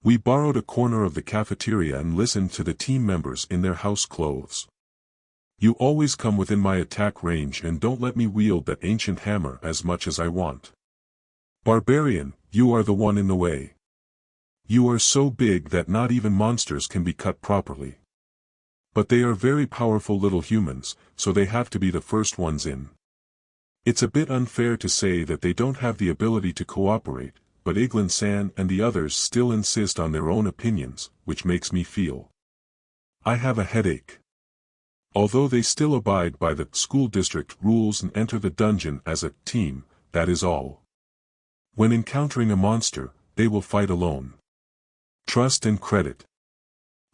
We borrowed a corner of the cafeteria and listened to the team members in their house clothes. You always come within my attack range and don't let me wield that ancient hammer as much as I want. Barbarian, you are the one in the way. You are so big that not even monsters can be cut properly. But they are very powerful little humans, so they have to be the first ones in. It's a bit unfair to say that they don't have the ability to cooperate, but Iglin-san and the others still insist on their own opinions, which makes me feel. I have a headache. Although they still abide by the school district rules and enter the dungeon as a team, that is all. When encountering a monster, they will fight alone. Trust and credit.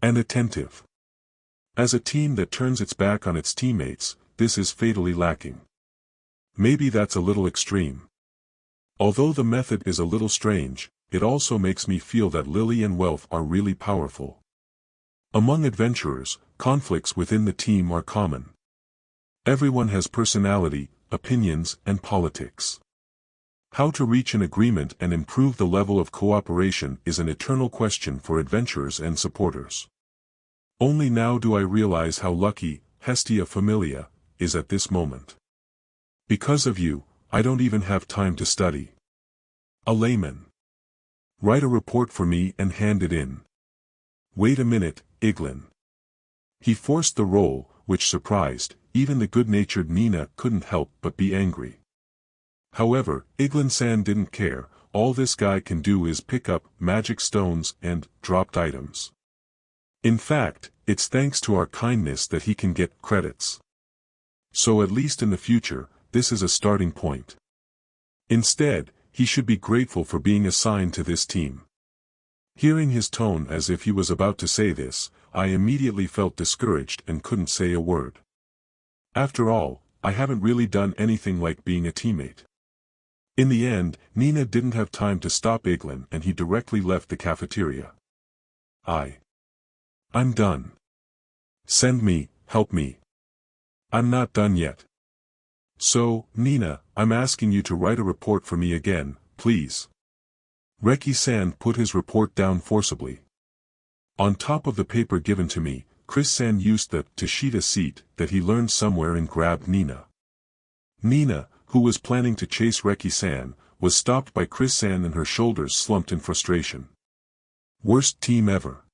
And attentive. As a team that turns its back on its teammates, this is fatally lacking. Maybe that's a little extreme. Although the method is a little strange, it also makes me feel that Lily and Wealth are really powerful. Among adventurers, conflicts within the team are common. Everyone has personality, opinions, and politics. How to reach an agreement and improve the level of cooperation is an eternal question for adventurers and supporters. Only now do I realize how lucky Hestia Familia is at this moment. Because of you, I don't even have time to study. A layman. Write a report for me and hand it in. Wait a minute, Iglin. He forced the role, which surprised, even the good-natured Nina couldn't help but be angry. However, Iglin-san didn't care, all this guy can do is pick up magic stones and dropped items. In fact, it's thanks to our kindness that he can get credits. So at least in the future, this is a starting point. Instead, he should be grateful for being assigned to this team. Hearing his tone as if he was about to say this, I immediately felt discouraged and couldn't say a word. After all, I haven't really done anything like being a teammate. In the end, Nina didn't have time to stop Iglin and he directly left the cafeteria. I'm done. Send me, help me. I'm not done yet. So, Nina, I'm asking you to write a report for me again, please. Reki-san put his report down forcibly. On top of the paper given to me, Chris-san used the Tashita seat that he learned somewhere and grabbed Nina. Nina, who was planning to chase Reki-san, was stopped by Chris-san and her shoulders slumped in frustration. Worst team ever.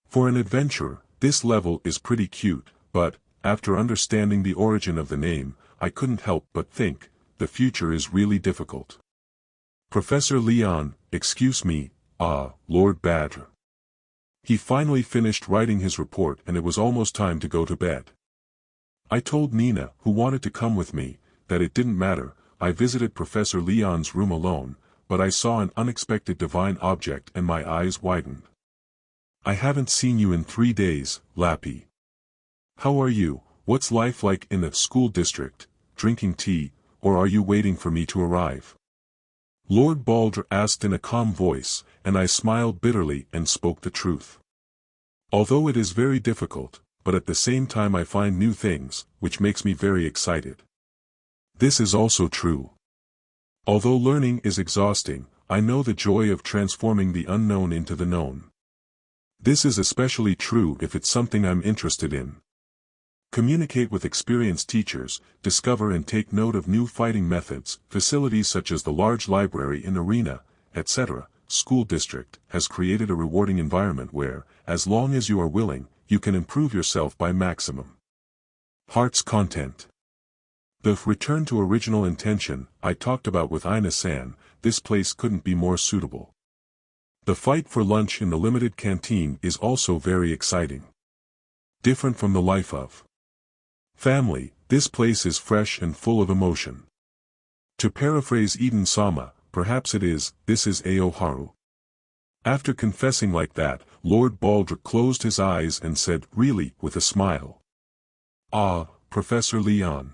For an adventurer, this level is pretty cute, but, after understanding the origin of the name, I couldn't help but think, the future is really difficult. Professor Leon, excuse me, Lord Badger. He finally finished writing his report and it was almost time to go to bed. I told Nina, who wanted to come with me, that it didn't matter. I visited Professor Leon's room alone, but I saw an unexpected divine object and my eyes widened. I haven't seen you in 3 days, Lappy. How are you? What's life like in the school district, drinking tea, or are you waiting for me to arrive? Lord Balder asked in a calm voice, and I smiled bitterly and spoke the truth. Although it is very difficult, but at the same time I find new things, which makes me very excited. This is also true. Although learning is exhausting, I know the joy of transforming the unknown into the known. This is especially true if it's something I'm interested in. Communicate with experienced teachers, discover and take note of new fighting methods, facilities such as the large library in Arena, etc. School district has created a rewarding environment where, as long as you are willing, you can improve yourself by maximum. Heart's content. The return to original intention I talked about with Ina-san, this place couldn't be more suitable. The fight for lunch in the limited canteen is also very exciting. Different from the life of family, this place is fresh and full of emotion. To paraphrase Eden-sama, perhaps this is Aoharu. After confessing like that, Lord Balder closed his eyes and said, really, with a smile. Professor Leon.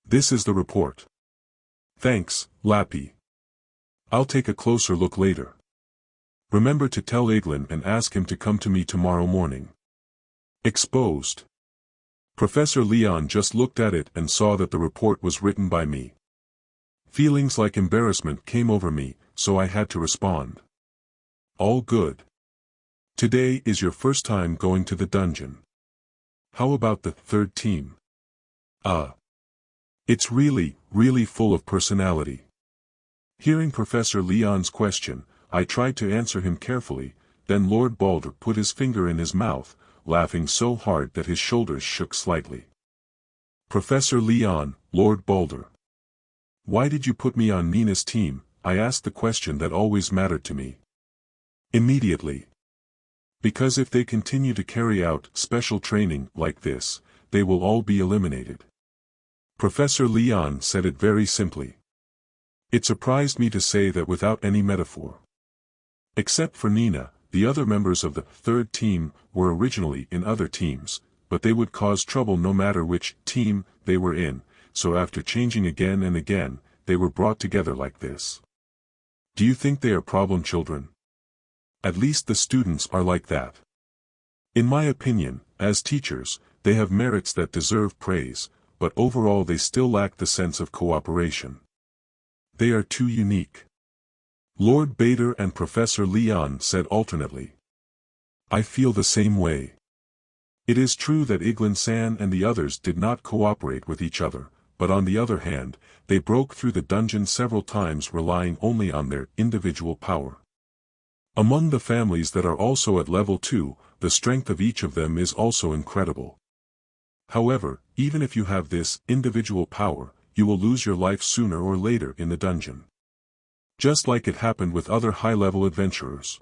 This is the report. Thanks, Lappy. I'll take a closer look later. Remember to tell Iglin and ask him to come to me tomorrow morning. Exposed. Professor Leon just looked at it and saw that the report was written by me. Feelings like embarrassment came over me, so I had to respond. All good. Today is your first time going to the dungeon. How about the third team? It's really, really full of personality. Hearing Professor Leon's question, I tried to answer him carefully, then Lord Balder put his finger in his mouth, laughing so hard that his shoulders shook slightly. Professor Leon, Lord Balder. Why did you put me on Nina's team? I asked the question that always mattered to me. Immediately. Because if they continue to carry out special training like this, they will all be eliminated. Professor Leon said it very simply. It surprised me to say that without any metaphor. Except for Nina, the other members of the third team were originally in other teams, but they would cause trouble no matter which team they were in, so after changing again and again, they were brought together like this. Do you think they are problem children? At least the students are like that. In my opinion, as teachers, they have merits that deserve praise, but overall they still lack the sense of cooperation. They are too unique. Lord Bader and Professor Leon said alternately. I feel the same way. It is true that Iglin-san and the others did not cooperate with each other, but on the other hand, they broke through the dungeon several times relying only on their individual power. Among the families that are also at level 2, the strength of each of them is also incredible. However, even if you have this individual power, you will lose your life sooner or later in the dungeon. Just like it happened with other high-level adventurers.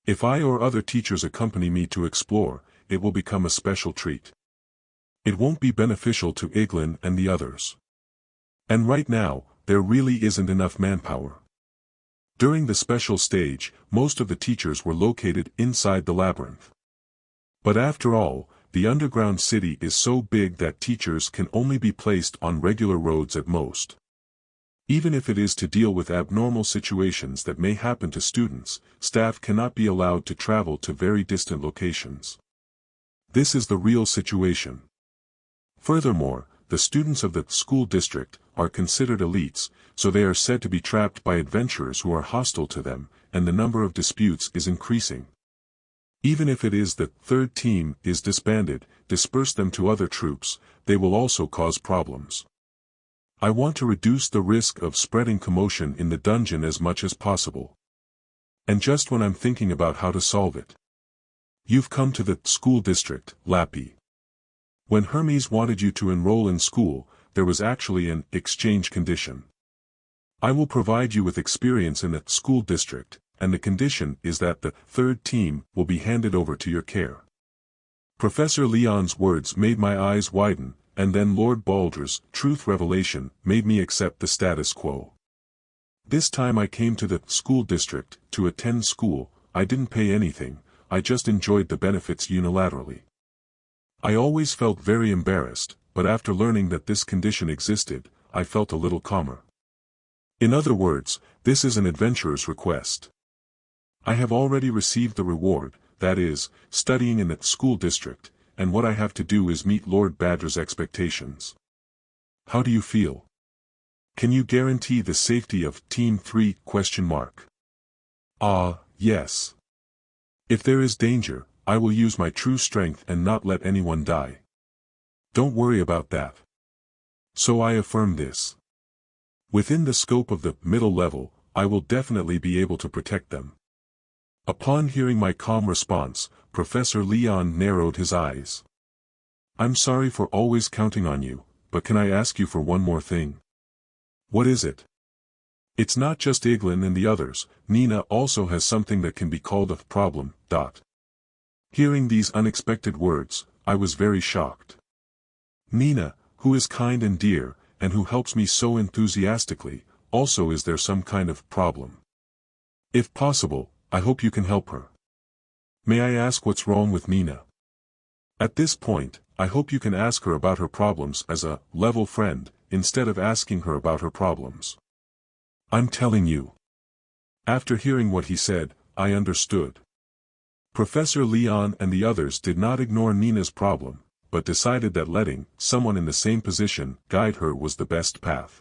If I or other teachers accompany me to explore, it will become a special treat. It won't be beneficial to Iglin and the others. And right now, there really isn't enough manpower. During the special stage, most of the teachers were located inside the labyrinth. But after all, the underground city is so big that teachers can only be placed on regular roads at most. Even if it is to deal with abnormal situations that may happen to students, staff cannot be allowed to travel to very distant locations. This is the real situation. Furthermore, the students of the school district are considered elites, so they are said to be trapped by adventurers who are hostile to them, and the number of disputes is increasing. Even if it is the third team is disbanded, disperse them to other troops, they will also cause problems. I want to reduce the risk of spreading commotion in the dungeon as much as possible. And just when I'm thinking about how to solve it. You've come to the school district, Lappy. When Hermes wanted you to enroll in school, there was actually an exchange condition. I will provide you with experience in the school district, and the condition is that the third team will be handed over to your care. Professor Leon's words made my eyes widen, and then Lord Balder's truth revelation made me accept the status quo. This time I came to the school district to attend school. I didn't pay anything, I just enjoyed the benefits unilaterally. I always felt very embarrassed, but after learning that this condition existed, I felt a little calmer. In other words, this is an adventurer's request. I have already received the reward, that is, studying in the school district, and what I have to do is meet Lord Badger's expectations. How do you feel? Can you guarantee the safety of Team 3? Yes. If there is danger, I will use my true strength and not let anyone die. Don't worry about that. So I affirm this. Within the scope of the middle level, I will definitely be able to protect them. Upon hearing my calm response, Professor Leon narrowed his eyes. I'm sorry for always counting on you, but can I ask you for one more thing? What is it? It's not just Iglin and the others, Nina also has something that can be called a problem. Hearing these unexpected words, I was very shocked. Nina, who is kind and dear, and who helps me so enthusiastically, also is there some kind of problem? If possible, I hope you can help her. May I ask what's wrong with Nina? At this point, I hope you can ask her about her problems as a level friend, instead of asking her about her problems. I'm telling you. After hearing what he said, I understood. Professor Leon and the others did not ignore Nina's problem, but decided that letting someone in the same position guide her was the best path.